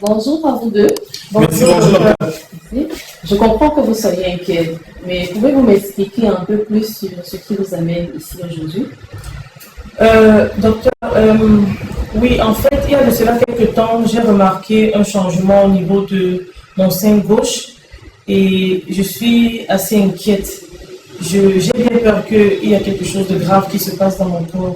Bonjour à vous deux. Merci, Bonjour. bonjour. Je comprends que vous soyez inquiet, mais pouvez-vous m'expliquer un peu plus sur ce qui vous amène ici aujourd'hui? Docteur, oui, en fait, il y a de cela quelques temps, j'ai remarqué un changement au niveau de mon sein gauche et je suis assez inquiète. J'ai bien peur qu'il y a quelque chose de grave qui se passe dans mon corps.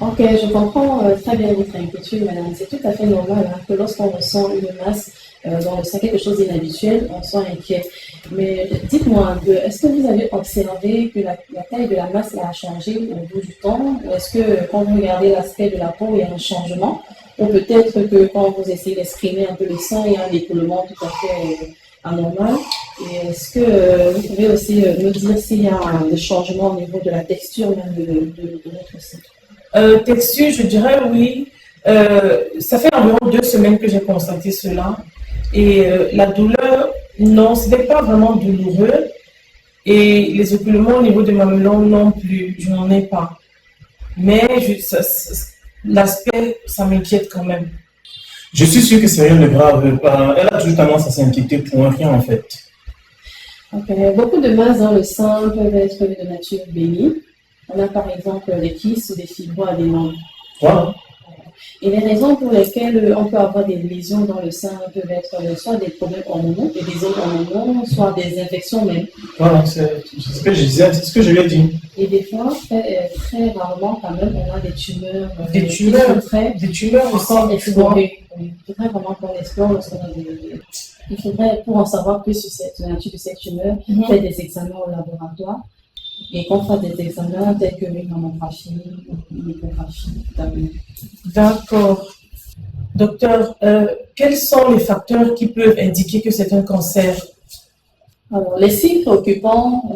Ok, je comprends très bien votre inquiétude, madame. C'est tout à fait normal que lorsqu'on ressent une masse dans le sein, quelque chose d'inhabituel, on soit inquiet. Mais dites-moi un peu, est-ce que vous avez observé que la taille de la masse a changé au bout du temps? Ou est-ce que quand vous regardez l'aspect de la peau, il y a un changement? Ou peut-être que quand vous essayez d'exprimer un peu le sang, il y a un écoulement tout à fait anormal? Et est-ce que vous pouvez aussi me dire s'il y a des changements au niveau de la texture même de votre sein? Texture, je dirais oui. Ça fait environ 2 semaines que j'ai constaté cela. Et la douleur, non, ce n'est pas vraiment douloureux. Et les écoulements au niveau de ma melon non plus, je n'en ai pas. Mais l'aspect, ça m'inquiète quand même. Je suis sûr que c'est rien de grave. Elle a toujours tendance à s'inquiéter pour rien en fait. Okay. Beaucoup de masses dans le sang peuvent être de nature bénigne. On a par exemple des kystes ou des fibroadénomes. Voilà. Et les raisons pour lesquelles on peut avoir des lésions dans le sein peuvent être soit des problèmes hormonaux, des lésions hormonaux, soit des infections même. Voilà, c'est ce que je disais, c'est ce que je lui ai dit. Et des fois, très rarement quand même, on a des tumeurs. Des tumeurs au sang explorées. Il faudrait vraiment qu'on explore lorsqu'on a des... Il faudrait, pour en savoir plus sur cette nature de cette tumeur, faire des examens au laboratoire. Et qu'on fasse des examens tels que une mammographie ou une échographie. D'accord. Docteur, quels sont les facteurs qui peuvent indiquer que c'est un cancer? Alors, les signes préoccupants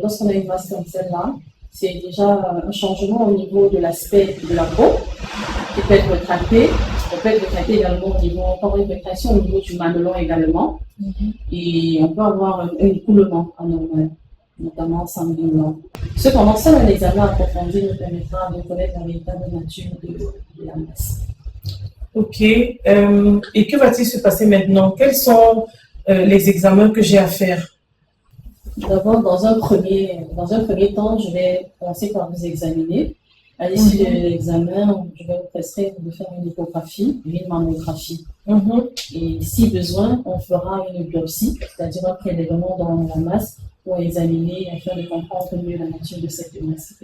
lorsqu'on a une masse comme celle-là, c'est déjà un changement au niveau de l'aspect de la peau qui peut être rétracté. On peut être rétracté également au niveau, on peut avoir une rétraction au niveau du mamelon également. Et on peut avoir un écoulement anormal, notamment sanguin. Cependant, seul un examen approfondi nous permettra de connaître la véritable nature de la masse. Ok. Et que va-t-il se passer maintenant? Quels sont les examens que j'ai à faire? D'abord, dans un premier temps, je vais commencer par vous examiner. À l'issue de l'examen, je vais vous prescrire de faire une échographie, une mammographie. Et si besoin, on fera une biopsie, c'est-à-dire un prélèvement dans la masse pour examiner afin de comprendre mieux la nature de cette masse.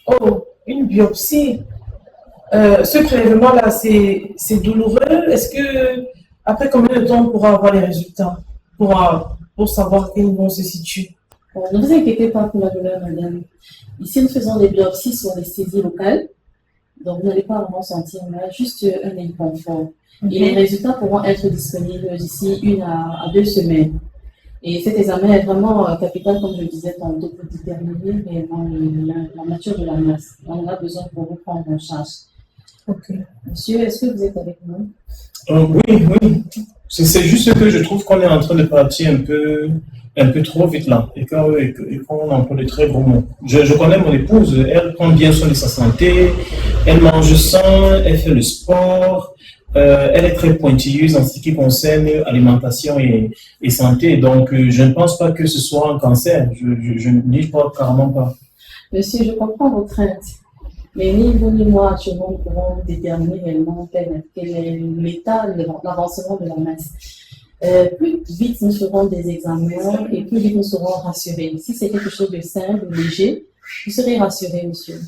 Oh, une biopsie. Ce prélèvement-là, c'est douloureux. Est-ce que après combien de temps on pourra avoir les résultats pour savoir quel niveau on se situe? Ne vous inquiétez pas pour la douleur, madame. Ici, nous faisons des biopsies sur l'anesthésie locale. Donc, vous n'allez pas vraiment sentir mal, juste un inconfort. Et les résultats pourront être disponibles d'ici 1 à 2 semaines. Et cet examen est vraiment capital, comme je le disais tantôt, pour déterminer réellement la nature de la masse. On en a besoin pour vous prendre en charge. Ok. Monsieur, est-ce que vous êtes avec nous? Oui. C'est juste que je trouve qu'on est en train de partir un peu trop vite là et qu'on emploie de très gros mots. Je connais mon épouse, elle prend bien soin de sa santé, elle mange sain, elle fait le sport, elle est très pointilleuse en ce qui concerne alimentation et santé. Donc, je ne pense pas que ce soit un cancer. Je ne dis pas, carrément pas. Monsieur, je comprends vos craintes. Mais ni vous ni moi, actuellement, nous pouvons déterminer réellement quel est l'état, l'avancement de la masse. Plus vite nous ferons des examens et plus vite nous serons rassurés. Si c'est quelque chose de simple, de léger, vous serez rassuré, monsieur.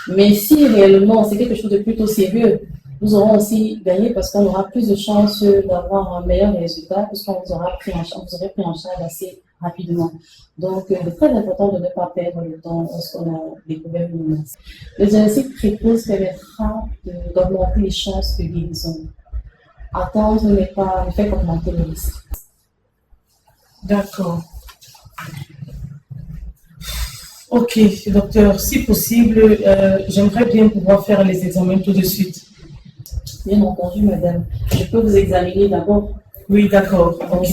Mais si réellement c'est quelque chose de plutôt sérieux, nous aurons aussi gagné parce qu'on aura plus de chances d'avoir un meilleur résultat puisqu'on vous aura pris en charge assez rapidement. Donc, il est très important de ne pas perdre le temps lorsqu'on a découvert une masse. Le diagnostic précoce permettra d'augmenter les chances de guérison. Attendre ne fait qu'augmenter le risque. D'accord. Ok, docteur, si possible, j'aimerais bien pouvoir faire les examens tout de suite. Bien entendu, madame. Je peux vous examiner d'abord? Oui, d'accord. Ok.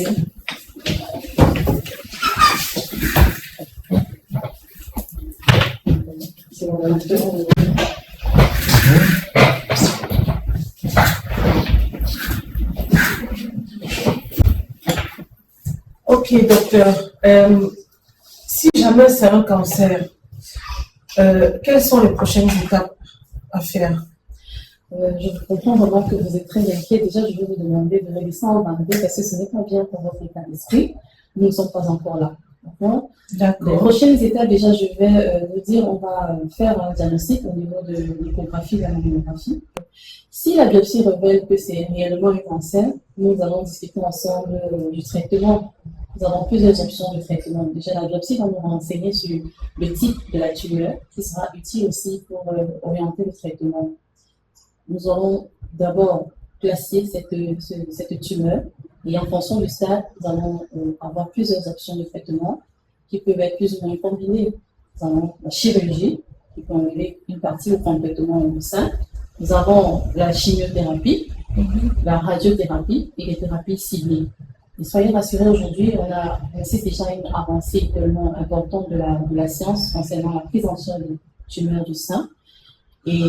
Ok, docteur. Si jamais c'est un cancer, quelles sont les prochaines étapes à faire? Je comprends vraiment que vous êtes très inquiet. Déjà, je vais vous demander de redescendre en bas parce que ce n'est pas bien pour votre état d'esprit. Nous ne sommes pas encore là. D'accord? Les D'accord. prochaines étapes, déjà, je vais vous dire, on va faire un diagnostic au niveau de l'échographie et de la mammographie. Si la biopsie révèle que c'est réellement un cancer, nous allons discuter ensemble du traitement. Nous avons plusieurs options de traitement. Déjà, la biopsie va nous renseigner sur le type de la tumeur, qui sera utile aussi pour orienter le traitement. Nous allons d'abord classer cette tumeur et en fonction du stade, nous allons avoir plusieurs options de traitement qui peuvent être plus ou moins combinées. Nous avons la chirurgie qui peut enlever une partie ou complètement du sein. Nous avons la chimiothérapie, la radiothérapie et les thérapies ciblées. Et soyez rassurés, aujourd'hui, on assiste déjà à une avancée tellement importante de la science concernant la prise en charge des tumeurs du sein. Et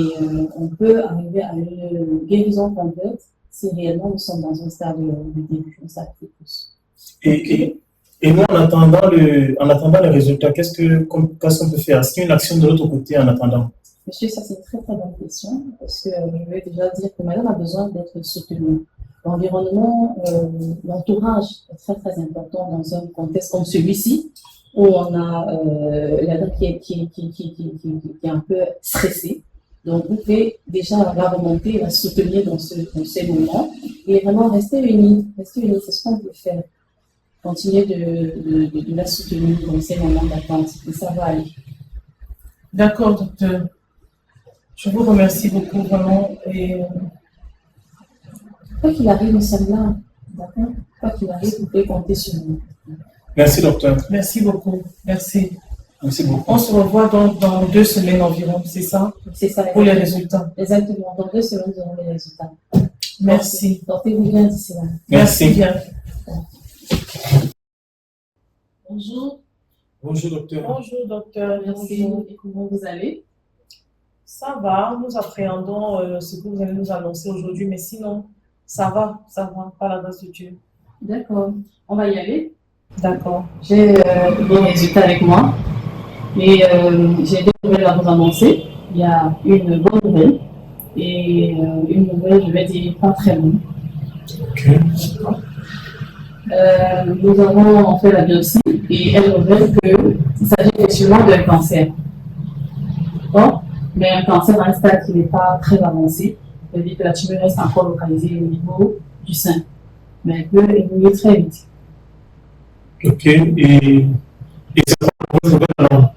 on peut arriver à une guérison complète si réellement nous sommes dans un stade de début, un stade précoce. Et nous, en attendant les résultats, qu'est-ce qu'on peut faire? Est-ce qu'il y a une action de l'autre côté en attendant? Monsieur, ça c'est une très très bonne question parce que je vais déjà dire que madame a besoin d'être soutenue. L'environnement, l'entourage est très très important dans un contexte comme celui-ci où on a la dame qui est un peu stressée. Donc, vous pouvez déjà la remonter, la soutenir dans ces moments et vraiment rester unis. Rester unis, c'est ce qu'on peut faire. Continuer de la soutenir dans ces moments d'attente et ça va aller. D'accord, docteur. Je vous remercie beaucoup, vraiment. Et quoi qu'il arrive, nous sommes là. D'accord? Quoi qu'il arrive, vous pouvez compter sur nous. Merci, docteur. merci beaucoup. Merci. Merci beaucoup. On se revoit donc dans 2 semaines environ, c'est ça? C'est ça. Pour les résultats. Exactement. Dans 2 semaines, nous aurons les résultats. Merci. Portez-vous bien d'ici là. Merci bien. Bonjour. Bonjour, docteur. Bonjour, docteur. Merci. Bonjour. Et comment vous allez? Ça va, nous appréhendons ce que vous allez nous annoncer aujourd'hui, mais sinon, ça va, par la grâce de Dieu. D'accord. On va y aller. D'accord. J'ai les résultats avec moi et j'ai 2 nouvelles à vous annoncer. Il y a une bonne nouvelle et une nouvelle, je vais dire, pas très bonne. Ok. Nous avons fait la biopsie et elle révèle qu'il s'agit effectivement d'un cancer. D'accord? Mais un cancer à un stade qui n'est pas très avancé. C'est-à-dire que la tumeur reste encore localisée au niveau du sein. Mais elle peut évoluer très vite. Ok. Et c'est quoi la bonne nouvelle alors?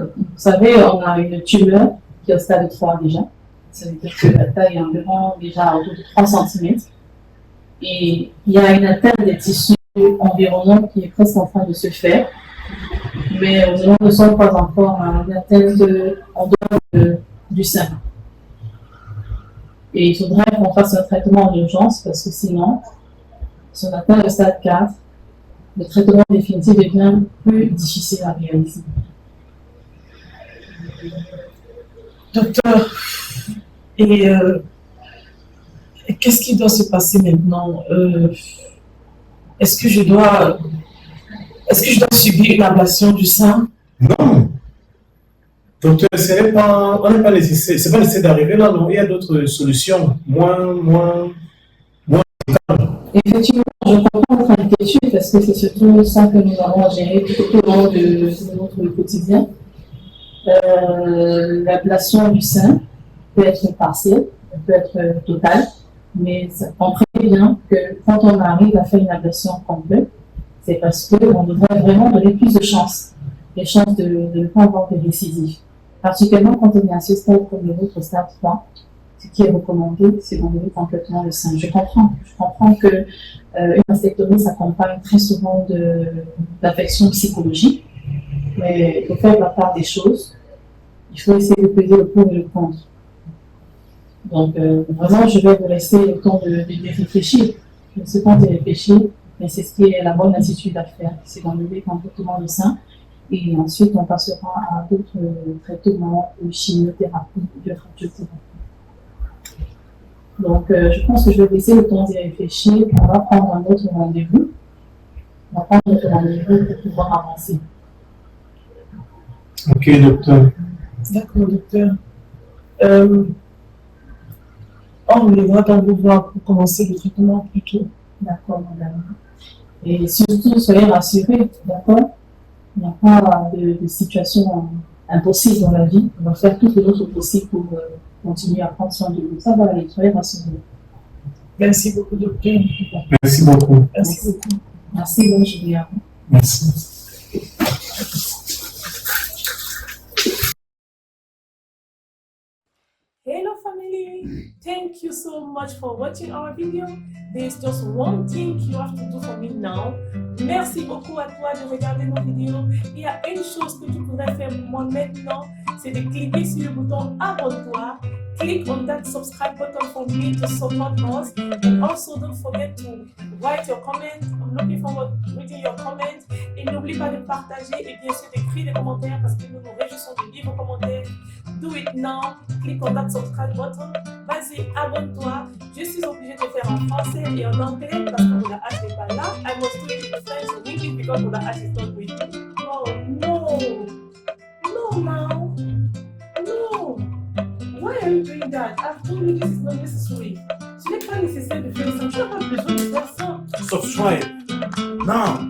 Vous savez, on a une tumeur qui est au stade 3 déjà. Ça veut dire que la taille est environ déjà autour de 3 cm. Et il y a une atteinte des tissus environnants qui est presque en train de se faire. Mais nous ne sommes pas encore à une atteinte en dehors du sein. Et il faudrait qu'on fasse un traitement en urgence parce que sinon, si on atteint le stade 4, le traitement définitif devient plus difficile à réaliser. Docteur, et qu'est-ce qui doit se passer maintenant? Est-ce que je dois subir une ablation du sein? Non. Docteur, on n'est pas nécessaire, c'est pas nécessaire d'arriver là, non. Il y a d'autres solutions, moins. Effectivement, je comprends votre inquiétude parce que c'est surtout ça que nous avons à gérer tout au long de notre quotidien. L'ablation du sein peut être partielle, peut être totale, mais on prévient que quand on arrive à faire une ablation complète, c'est parce qu'on devrait vraiment donner plus de chances, les chances de ne pas avoir de récidive. Particulièrement quand on est à ce stade comme le vôtre, stade 3, ce qui est recommandé, c'est d'enlever complètement le sein. Je comprends que une mastectomie s'accompagne très souvent d'affections psychologiques, mais il faut faire la part des choses. Il faut essayer de peser le pour et le contre. Donc, vraiment, je vais vous laisser le temps de réfléchir. Je ne sais pas de réfléchir, mais c'est ce qui est la bonne attitude à faire, c'est d'enlever complètement le sein. Et ensuite, on passera à d'autres traitements de chimiothérapie, de radiothérapie. Donc, je pense que je vais vous laisser le temps d'y réfléchir. On va prendre un autre rendez-vous On va prendre notre rendez-vous pour pouvoir avancer. Ok, docteur. D'accord, docteur. On viendra dans vous voir pour commencer le traitement plus tôt. D'accord, madame. Et surtout, soyez rassurés, d'accord? Il n'y a pas de situation impossible dans la vie. On va faire tout notre possible pour continuer à prendre soin de vous. Ça va aller, soyez rassurés. Merci beaucoup, docteur. Merci beaucoup. Merci beaucoup. Merci, bonne journée à vous. Merci. Hello family, thank you so much for watching our video. There's just one thing you have to do for me now. Merci beaucoup à toi de regarder nos vidéos. Il y a une chose que tu pourrais faire pour moi maintenant, c'est de cliquer sur le bouton abonne-toi. Click on that subscribe button for me to support us. And also don't forget to write your comment. I'm looking forward to reading your comments. Et n'oublie pas de partager et bien sûr d'écrire des commentaires parce que nous nous réjouissons de lire vos commentaires. Do it now. Click on that subscribe button. Vas-y, abonne-toi. Je suis obligée de faire en français et en anglais parce que Moula H n'est pas là. I must do it in French and English because Moula H is not with me. Oh no. No now. No. Why are you doing that? I've told you this is not necessary. Ce n'est pas nécessaire de faire ça. Tu n'as pas besoin de faire ça. Subscribe now.